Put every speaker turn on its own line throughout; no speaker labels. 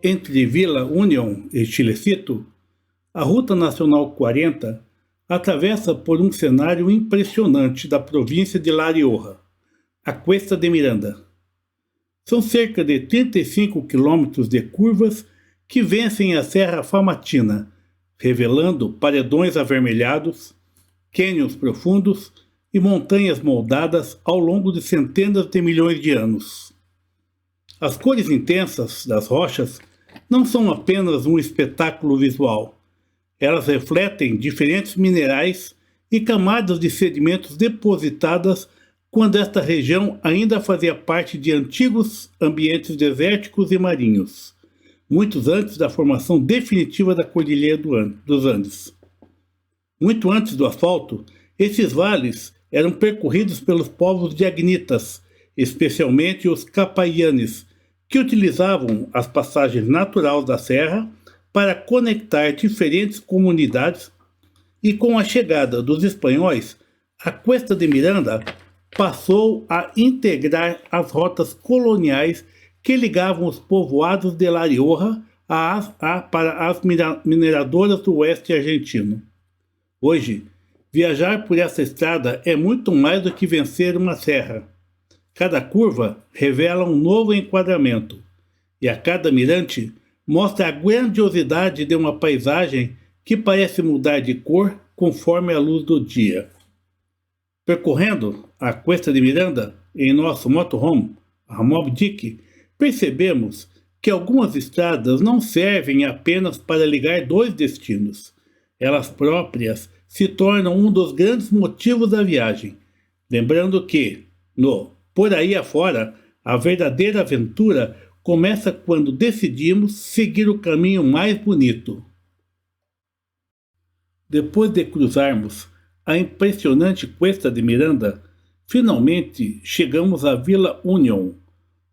Entre Vila Unión e Chilecito, a Ruta Nacional 40 atravessa por um cenário impressionante da província de La Rioja, a Cuesta de Miranda. São cerca de 35 quilômetros de curvas que vencem a Serra Famatina, revelando paredões avermelhados, cânions profundos e montanhas moldadas ao longo de centenas de milhões de anos. As cores intensas das rochas não são apenas um espetáculo visual. Elas refletem diferentes minerais e camadas de sedimentos depositadas quando esta região ainda fazia parte de antigos ambientes desérticos e marinhos, muito antes da formação definitiva da Cordilheira dos Andes. Muito antes do asfalto, esses vales eram percorridos pelos povos diagnitas, especialmente os Capaianes, que utilizavam as passagens naturais da serra para conectar diferentes comunidades, e com a chegada dos espanhóis, a Cuesta de Miranda passou a integrar as rotas coloniais que ligavam os povoados de La Rioja para as mineradoras do oeste argentino. Hoje, viajar por essa estrada é muito mais do que vencer uma serra. Cada curva revela um novo enquadramento, e a cada mirante mostra a grandiosidade de uma paisagem que parece mudar de cor conforme a luz do dia. Percorrendo a Cuesta de Miranda em nosso motorhome, a Moby Dick, percebemos que algumas estradas não servem apenas para ligar dois destinos. Elas próprias se tornam um dos grandes motivos da viagem, lembrando que, por aí afora, a verdadeira aventura começa quando decidimos seguir o caminho mais bonito. Depois de cruzarmos a impressionante Cuesta de Miranda, finalmente chegamos à Vila Unión,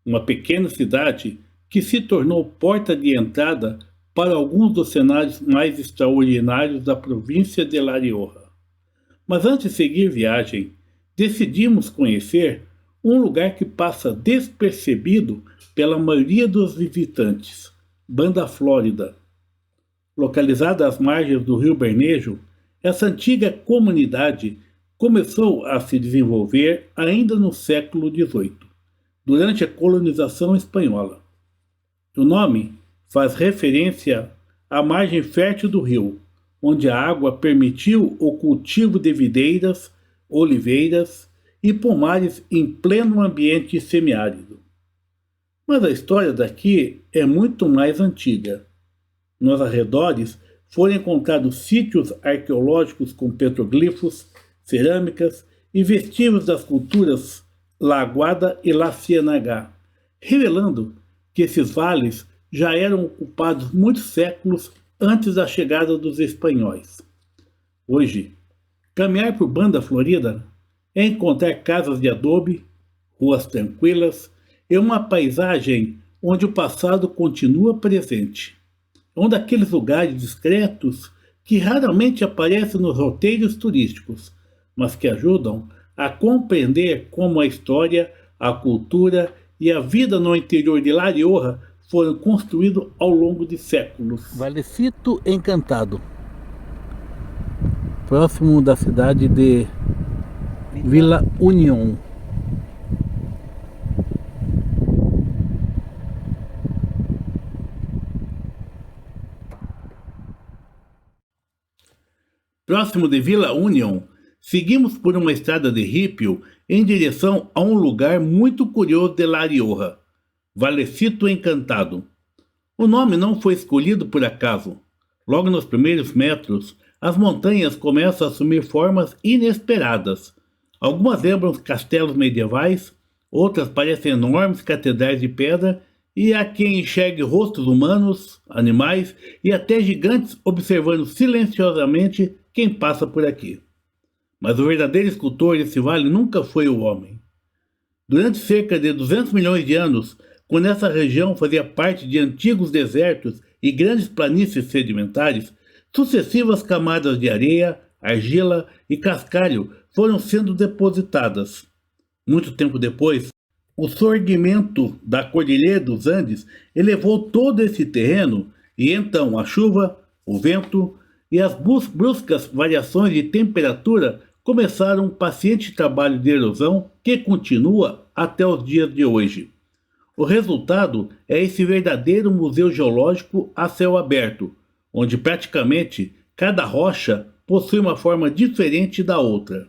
uma pequena cidade que se tornou porta de entrada para alguns dos cenários mais extraordinários da província de La Rioja. Mas antes de seguir viagem, decidimos conhecer um lugar que passa despercebido pela maioria dos visitantes, Banda Flórida. Localizada às margens do rio Bermejo, essa antiga comunidade começou a se desenvolver ainda no século XVIII, durante a colonização espanhola. O nome faz referência à margem fértil do rio, onde a água permitiu o cultivo de videiras, oliveiras e pomares em pleno ambiente semiárido. Mas a história daqui é muito mais antiga. Nos arredores foram encontrados sítios arqueológicos com petroglifos, cerâmicas e vestígios das culturas La Aguada e La Ciénaga, revelando que esses vales já eram ocupados muitos séculos antes da chegada dos espanhóis. Hoje, caminhar por Banda Florida é encontrar casas de adobe, ruas tranquilas e uma paisagem onde o passado continua presente. É um daqueles lugares discretos que raramente aparecem nos roteiros turísticos, mas que ajudam a compreender como a história, a cultura e a vida no interior de La Rioja foram construídos ao longo de séculos. Valecito Encantado, próximo da cidade de Vila Unión. Próximo de Vila Unión, seguimos por uma estrada de ripio em direção a um lugar muito curioso de La Rioja, Valecito Encantado. O nome não foi escolhido por acaso. Logo nos primeiros metros, as montanhas começam a assumir formas inesperadas. Algumas lembram castelos medievais, outras parecem enormes catedrais de pedra e há quem enxergue rostos humanos, animais e até gigantes observando silenciosamente quem passa por aqui. Mas o verdadeiro escultor desse vale nunca foi o homem. Durante cerca de 200 milhões de anos, quando essa região fazia parte de antigos desertos e grandes planícies sedimentares, sucessivas camadas de areia, argila e cascalho foram sendo depositadas. Muito tempo depois, o surgimento da Cordilheira dos Andes elevou todo esse terreno e então a chuva, o vento e as bruscas variações de temperatura começaram um paciente trabalho de erosão que continua até os dias de hoje. O resultado é esse verdadeiro museu geológico a céu aberto, onde praticamente cada rocha possui uma forma diferente da outra.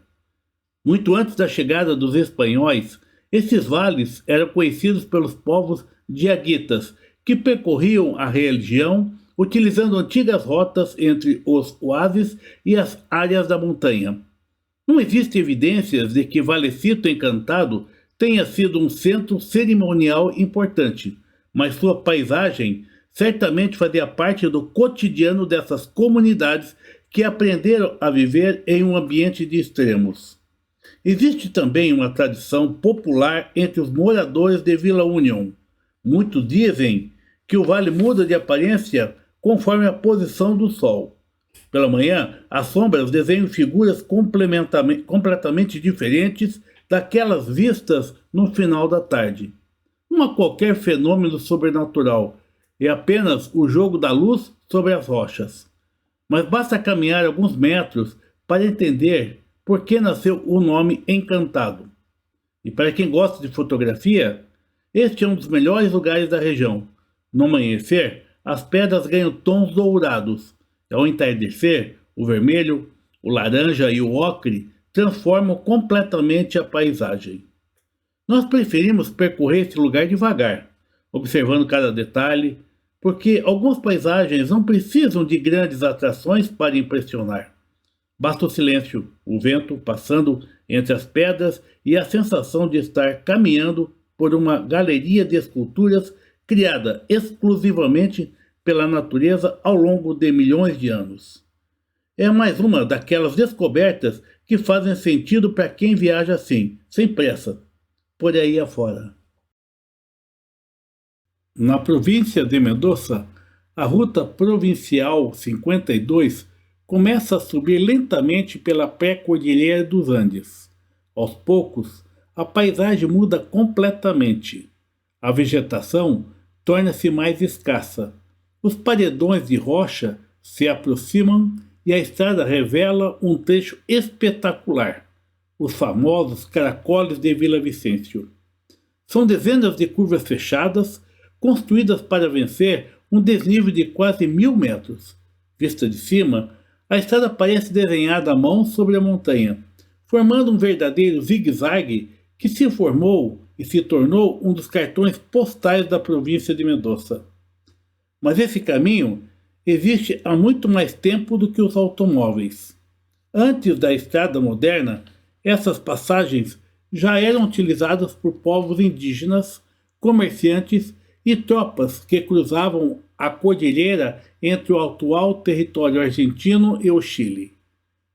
Muito antes da chegada dos espanhóis, esses vales eram conhecidos pelos povos diaguitas, que percorriam a região utilizando antigas rotas entre os oásis e as áreas da montanha. Não existem evidências de que Valecito Encantado tenha sido um centro cerimonial importante, mas sua paisagem certamente fazia parte do cotidiano dessas comunidades que aprenderam a viver em um ambiente de extremos. Existe também uma tradição popular entre os moradores de Vila União. Muitos dizem que o vale muda de aparência conforme a posição do sol. Pela manhã, as sombras desenham figuras completamente diferentes daquelas vistas no final da tarde. Não há qualquer fenômeno sobrenatural, é apenas o jogo da luz sobre as rochas. Mas basta caminhar alguns metros para entender por que nasceu o nome Encantado. E para quem gosta de fotografia, este é um dos melhores lugares da região. No amanhecer, as pedras ganham tons dourados. Ao entardecer, o vermelho, o laranja e o ocre transformam completamente a paisagem. Nós preferimos percorrer esse lugar devagar, observando cada detalhe, porque algumas paisagens não precisam de grandes atrações para impressionar. Basta o silêncio, o vento passando entre as pedras e a sensação de estar caminhando por uma galeria de esculturas criada exclusivamente pela natureza ao longo de milhões de anos. É mais uma daquelas descobertas que fazem sentido para quem viaja assim, sem pressa, por aí afora. Na província de Mendoza, a Ruta Provincial 52 começa a subir lentamente pela pré-cordilheira dos Andes. Aos poucos, a paisagem muda completamente. A vegetação torna-se mais escassa. Os paredões de rocha se aproximam e a estrada revela um trecho espetacular, os famosos caracoles de Vila Vicêncio. São dezenas de curvas fechadas, construídas para vencer um desnível de quase 1000 metros. Vista de cima, a estrada parece desenhada à mão sobre a montanha, formando um verdadeiro zigue-zague que se formou e se tornou um dos cartões postais da província de Mendoza. Mas esse caminho existe há muito mais tempo do que os automóveis. Antes da estrada moderna, essas passagens já eram utilizadas por povos indígenas, comerciantes e tropas que cruzavam a cordilheira entre o atual território argentino e o Chile.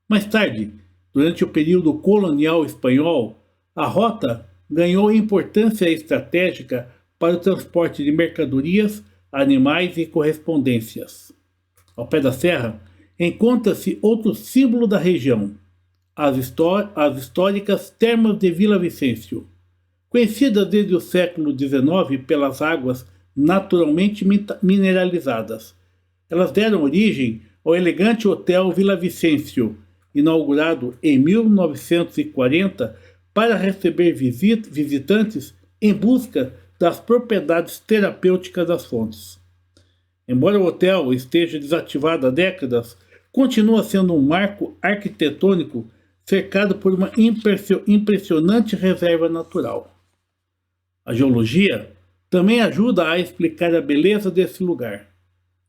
Mais tarde, durante o período colonial espanhol, a rota ganhou importância estratégica para o transporte de mercadorias, animais e correspondências. Ao pé da serra, encontra-se outro símbolo da região, as históricas Termas de Vila Vicêncio. Conhecidas desde o século XIX pelas águas naturalmente mineralizadas. Elas deram origem ao elegante Hotel Vila Vicêncio, inaugurado em 1940 para receber visitantes em busca das propriedades terapêuticas das fontes. Embora o hotel esteja desativado há décadas, continua sendo um marco arquitetônico cercado por uma impressionante reserva natural. A geologia também ajuda a explicar a beleza desse lugar.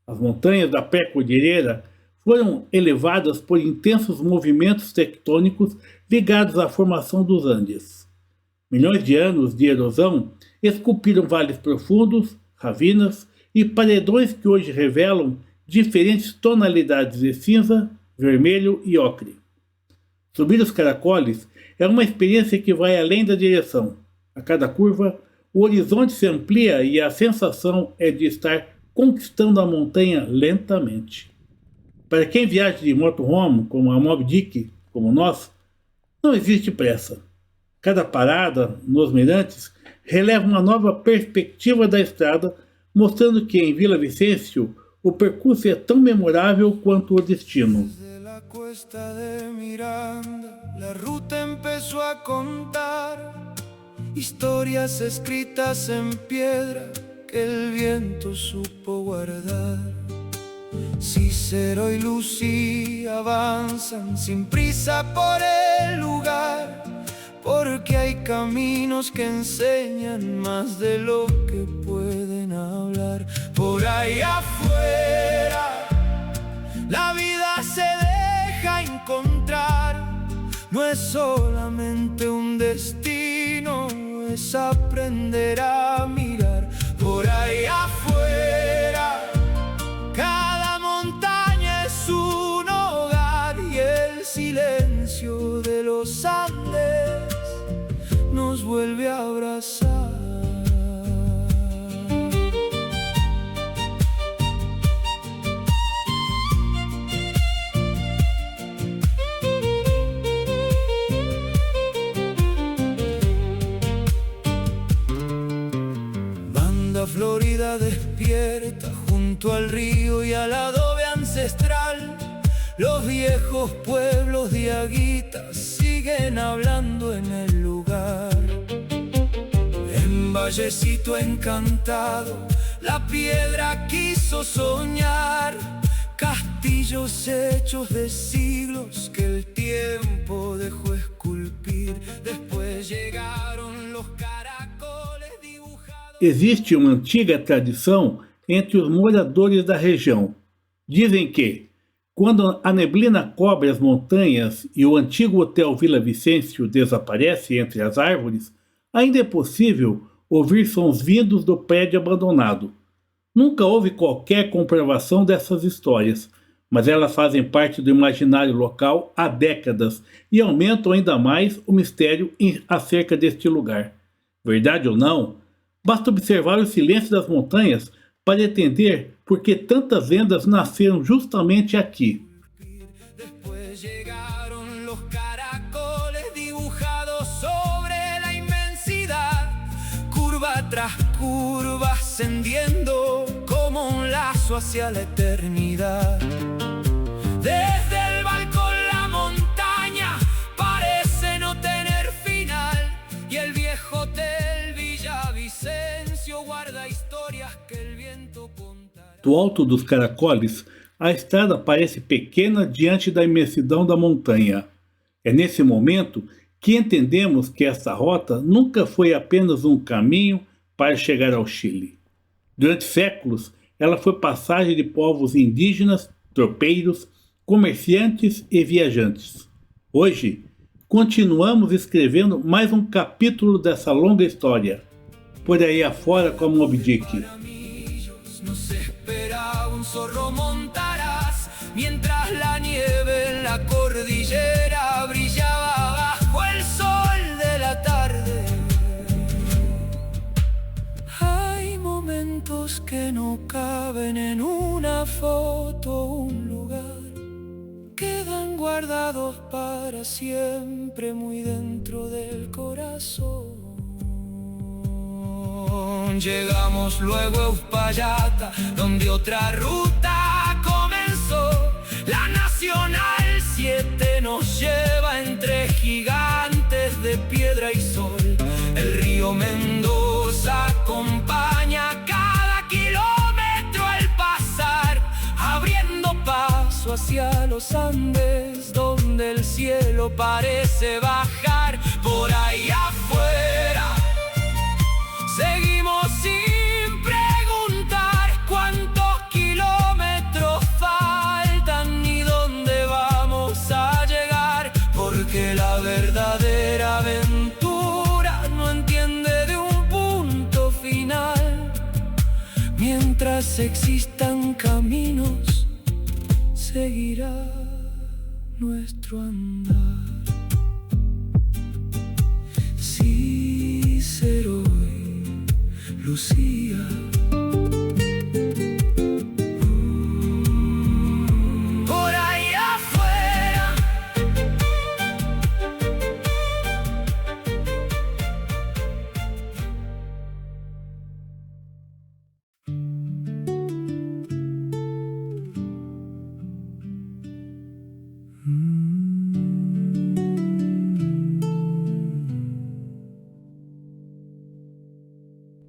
As montanhas da pré-cordilheira foram elevadas por intensos movimentos tectônicos ligados à formação dos Andes. Milhões de anos de erosão esculpiram vales profundos, ravinas e paredões que hoje revelam diferentes tonalidades de cinza, vermelho e ocre. Subir os caracoles é uma experiência que vai além da direção. A cada curva, o horizonte se amplia e a sensação é de estar conquistando a montanha lentamente. Para quem viaja de motorhome, como a Moby Dick, como nós, não existe pressa. Cada parada nos mirantes releva uma nova perspectiva da estrada, mostrando que em Vila Vicêncio o percurso é tão memorável quanto o destino.
Cuesta de Miranda, la ruta empezó a contar historias escritas en piedra que el viento supo guardar. Cicero y Lucía avanzan sin prisa por el lugar, porque hay caminos que enseñan más de lo que pueden hablar. Por ahí afuera la vida se deja encontrar, no es solamente un destino, es aprender a mirar. Por ahí afuera cada montaña es un hogar y el silencio de los Andes nos vuelve a abrazar. Florida despierta junto al río y al adobe ancestral. Los viejos pueblos diaguitas siguen hablando en el lugar. En Vallecito encantado la piedra quiso soñar, castillos hechos de siglos que el tiempo dejó esculpir. Después llegaron los caracoles dibujados.
Existe uma antiga tradição entre os moradores da região. Dizem que, quando a neblina cobre as montanhas e o antigo Hotel Vila Vicêncio desaparece entre as árvores, ainda é possível ouvir sons vindos do prédio abandonado. Nunca houve qualquer comprovação dessas histórias, mas elas fazem parte do imaginário local há décadas e aumentam ainda mais o mistério acerca deste lugar. Verdade ou não, basta observar o silêncio das montanhas para entender por que tantas lendas nasceram justamente aqui.
Después llegaron los caracoles dibujados sobre la inmensidad, curva tras curva ascendiendo como un lazo hacia la eternidad. Desde el balcón la montaña parece no tener final y el viejo hotel Villavicencio guarda historias que el viento contará.
Do alto dos caracoles, a estrada parece pequena diante da imensidão da montanha. É nesse momento que entendemos que essa rota nunca foi apenas um caminho para chegar ao Chile. Durante séculos, ela foi passagem de povos indígenas, tropeiros, comerciantes e viajantes. Hoje, continuamos escrevendo mais um capítulo dessa longa história. Por aí afora como Moby Dick.
Nos espera un zorro montarás, mientras la nieve en la cordillera brillaba bajo el sol de la tarde. Hay momentos que no caben en una foto, un lugar. Quedan guardados para siempre muy dentro del corazón. Llegamos luego a Uspallata, donde otra ruta comenzó. La Nacional 7 nos lleva entre gigantes de piedra y sol. El río Mendoza acompaña cada kilómetro al pasar, abriendo paso hacia los Andes, donde el cielo parece bajar. Por ahí afuera seguimos sin preguntar cuántos kilómetros faltan ni dónde vamos a llegar, porque la verdadera aventura no entiende de un punto final. mientras existan caminos, seguirá nuestro andar. Cícero y Lucía, por ahí afuera.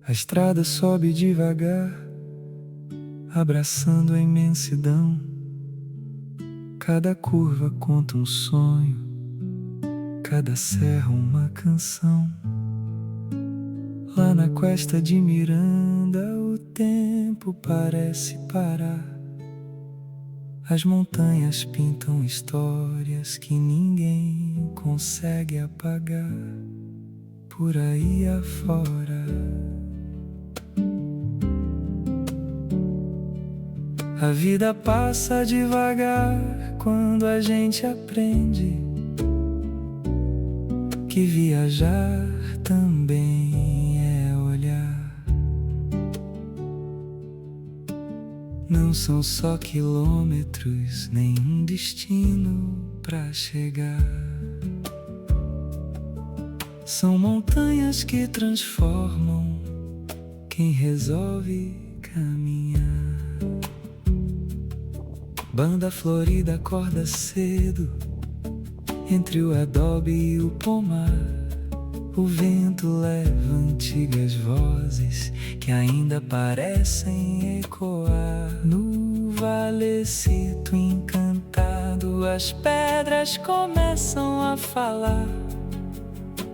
A estrada sobe devagar, abraçando a imensidão. Cada curva conta um sonho, cada serra uma canção. Lá na cuesta de Miranda o tempo parece parar. As montanhas pintam histórias que ninguém consegue apagar. Por aí afora, a vida passa devagar quando a gente aprende que viajar também é olhar. Não são só quilômetros, nem um destino pra chegar. São montanhas que transformam quem resolve caminhar. Banda florida acorda cedo, entre o adobe e o pomar. O vento leva antigas vozes que ainda parecem ecoar. No valecito encantado as pedras começam a falar.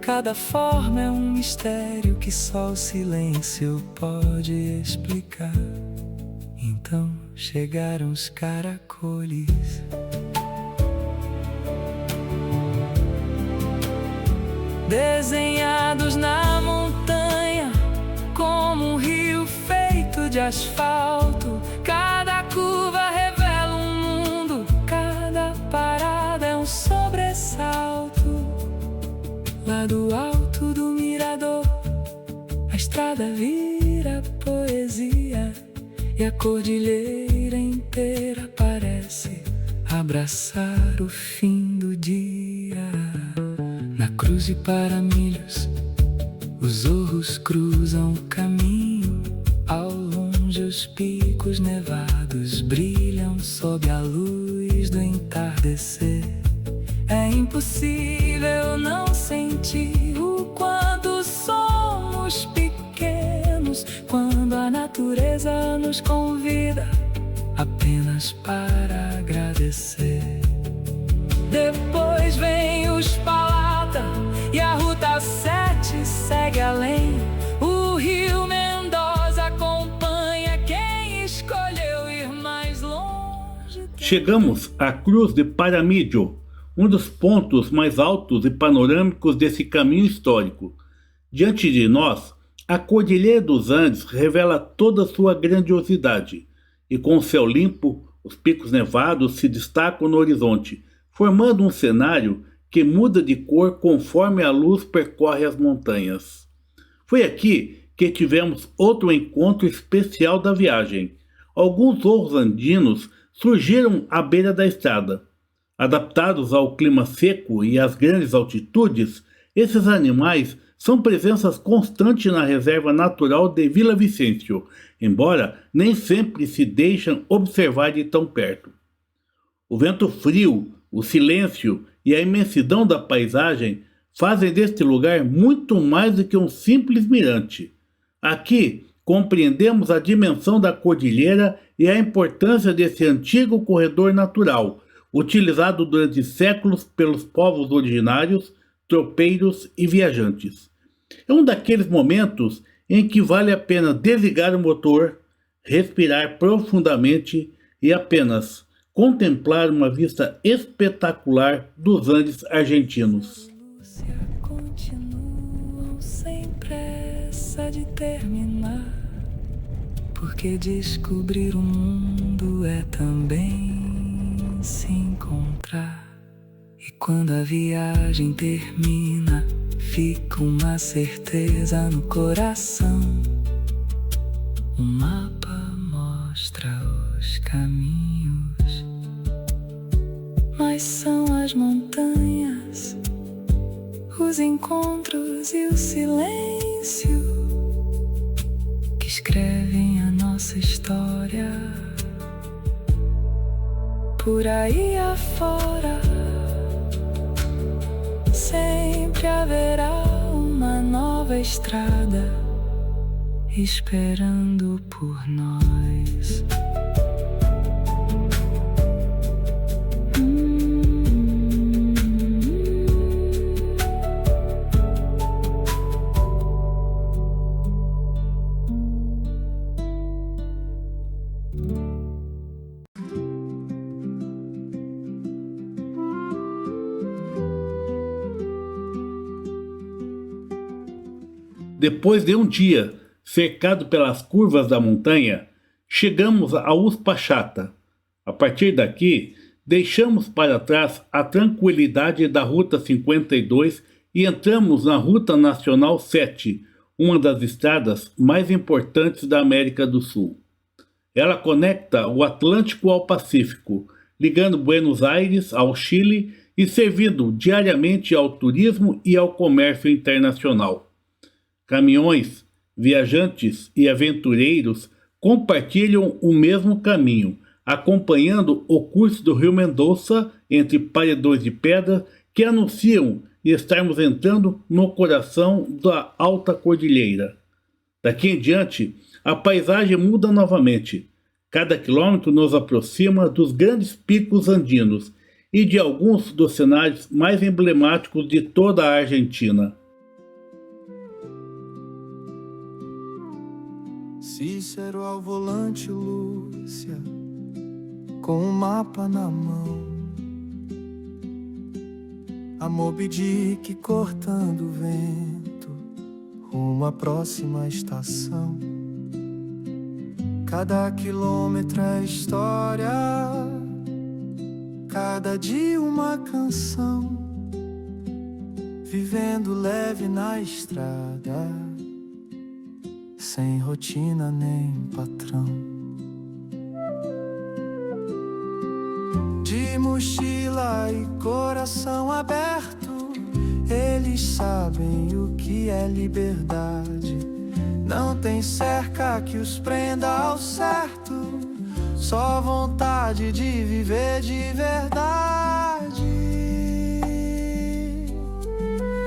Cada forma é um mistério que só o silêncio pode explicar. Então chegaram os caracoles, desenhados na montanha como um rio feito de asfalto. Cada curva revela um mundo, cada parada é um sobressalto. Lá do alto do mirador, a estrada vira poesia, e a cordilheira inteira parece abraçar o fim do dia. Na cruz de Paramilhos, os orros cruzam o caminho. Ao longe os picos nevados brilham sob a luz do entardecer. É impossível não sentir o quanto somos pequenos quando a natureza nos convida apenas para agradecer. Depois vem os Palata e a Ruta 7 segue além. O Rio Mendoza acompanha quem escolheu ir mais longe.
Chegamos à Cruz de Paramillo, um dos pontos mais altos e panorâmicos desse caminho histórico. Diante de nós, a Cordilheira dos Andes revela toda a sua grandiosidade, e com o céu limpo, os picos nevados se destacam no horizonte, formando um cenário que muda de cor conforme a luz percorre as montanhas. Foi aqui que tivemos outro encontro especial da viagem. Alguns ouros andinos surgiram à beira da estrada. Adaptados ao clima seco e às grandes altitudes, esses animais são presenças constantes na reserva natural de Vila Vicêncio, embora nem sempre se deixam observar de tão perto. O vento frio, o silêncio e a imensidão da paisagem fazem deste lugar muito mais do que um simples mirante. Aqui compreendemos a dimensão da cordilheira e a importância desse antigo corredor natural, utilizado durante séculos pelos povos originários, tropeiros e viajantes. É um daqueles momentos em que vale a pena desligar o motor, respirar profundamente e apenas contemplar uma vista espetacular dos Andes argentinos.
Continuam sem pressa de terminar. porque descobrir o mundo é também se encontrar. E quando a viagem termina, fica uma certeza no coração. O mapa mostra os caminhos, mas são as montanhas, os encontros e o silêncio que escrevem a nossa história. Por aí afora sempre haverá uma nova estrada esperando por nós.
Depois de um dia cercado pelas curvas da montanha, chegamos a Uspachata. A partir daqui, deixamos para trás a tranquilidade da Ruta 52 e entramos na Ruta Nacional 7, uma das estradas mais importantes da América do Sul. Ela conecta o Atlântico ao Pacífico, ligando Buenos Aires ao Chile e servindo diariamente ao turismo e ao comércio internacional. Caminhões, viajantes e aventureiros compartilham o mesmo caminho, acompanhando o curso do Rio Mendoza entre paredões de pedra que anunciam estarmos entrando no coração da Alta Cordilheira. Daqui em diante, a paisagem muda novamente. Cada quilômetro nos aproxima dos grandes picos andinos e de alguns dos cenários mais emblemáticos de toda a Argentina.
Cícero ao volante, Lúcia, com um mapa na mão. A Moby Dick cortando o vento, rumo à próxima estação. Cada quilômetro é história, cada dia uma canção. Vivendo leve na estrada, sem rotina nem patrão. De mochila e coração aberto, eles sabem o que é liberdade. Não tem cerca que os prenda ao certo, só vontade de viver de verdade.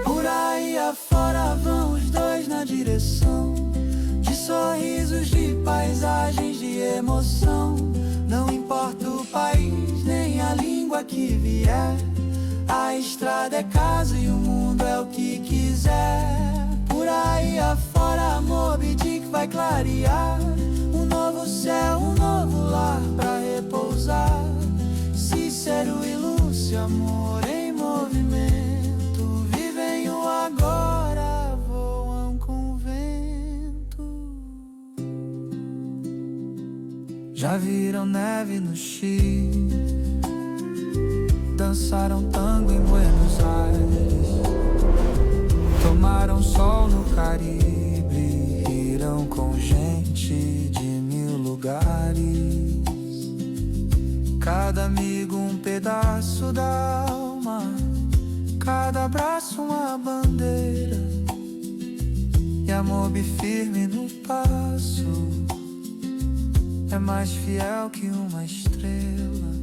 Por aí afora vão os dois na direção de sorrisos, de paisagens, de emoção. Não importa o país, nem a língua que vier, a estrada é casa e o mundo é o que quiser. Por aí afora a Moby Dick vai clarear um novo céu, um novo lar pra repousar. Cícero e Lúcia, amor em movimento, vivem o agora, voam com o vento. Já viram neve no Chile, dançaram tango em Buenos Aires, tomaram sol no Caribe, riram com gente de 1000 lugares. Cada amigo um pedaço da alma, cada abraço uma bandeira, e a Moby firme no passo é mais fiel que uma estrela.